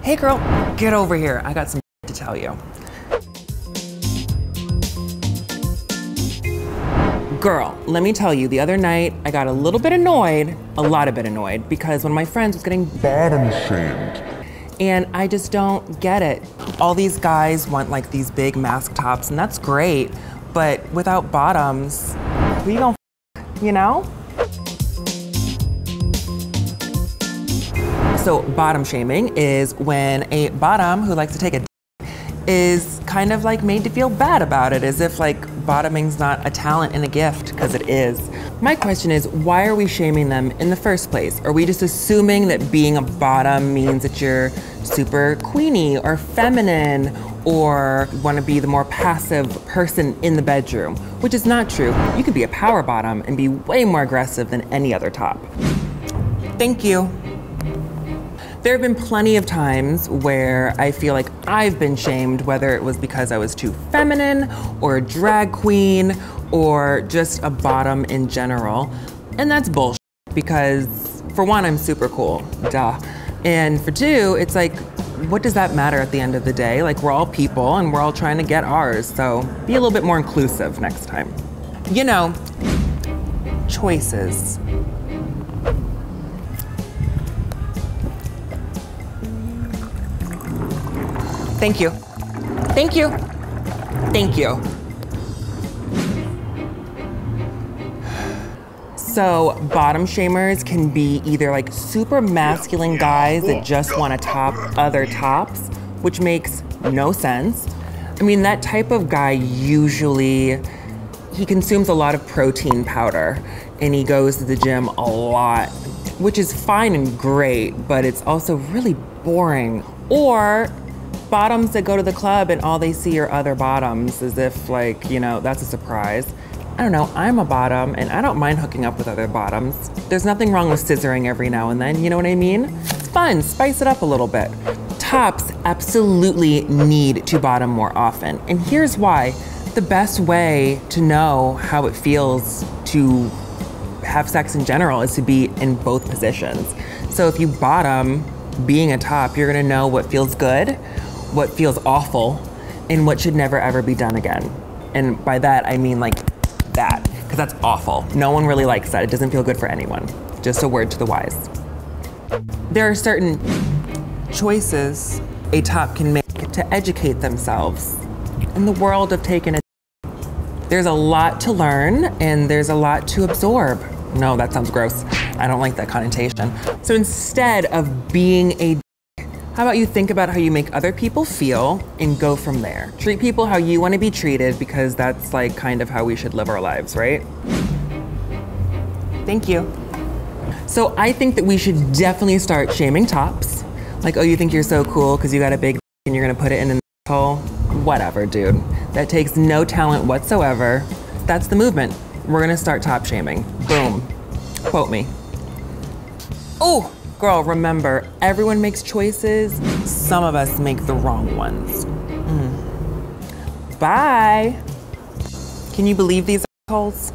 Hey girl, get over here. I got some to tell you. Girl, let me tell you, the other night I got a little bit annoyed, a lot of bit annoyed, because one of my friends was getting bottom shamed. And I just don't get it. All these guys want like these big mask tops, and that's great, but without bottoms, who you gonna f, you know? So bottom shaming is when a bottom who likes to take a is kind of like made to feel bad about it, as if like bottoming's not a talent and a gift, because it is. My question is, why are we shaming them in the first place? Are we just assuming that being a bottom means that you're super queenie or feminine or want to be the more passive person in the bedroom? Which is not true. You could be a power bottom and be way more aggressive than any other top. Thank you. There have been plenty of times where I feel like I've been shamed, whether it was because I was too feminine or a drag queen or just a bottom in general. And that's bullshit, because for one, I'm super cool, duh. And for two, it's like, what does that matter at the end of the day? Like, we're all people and we're all trying to get ours, so be a little bit more inclusive next time. You know, choices. Thank you. Thank you. Thank you. So bottom shamers can be either like super masculine guys that just want to top other tops, which makes no sense. I mean, that type of guy usually, he consumes a lot of protein powder and he goes to the gym a lot, which is fine and great, but it's also really boring. Or bottoms that go to the club and all they see are other bottoms, as if like, you know, that's a surprise. I don't know, I'm a bottom and I don't mind hooking up with other bottoms. There's nothing wrong with scissoring every now and then, you know what I mean? It's fun, spice it up a little bit. Tops absolutely need to bottom more often. And here's why. The best way to know how it feels to have sex in general is to be in both positions. So if you bottom being a top, you're gonna know what feels good, what feels awful, and what should never ever be done again. And by that, I mean like that, because that's awful. No one really likes that. It doesn't feel good for anyone. Just a word to the wise. There are certain choices a top can make to educate themselves in the world of taking a. There's a lot to learn and there's a lot to absorb. No, that sounds gross. I don't like that connotation. So instead of being a, how about you think about how you make other people feel and go from there. Treat people how you want to be treated, because that's like kind of how we should live our lives, right? Thank you. So I think that we should definitely start shaming tops. Like, oh, you think you're so cool because you got a big and you're gonna put it in an asshole? Whatever, dude. That takes no talent whatsoever. That's the movement. We're gonna start top shaming. Boom. Quote me. Oh, girl, remember, everyone makes choices. Some of us make the wrong ones. Bye. Can you believe these assholes?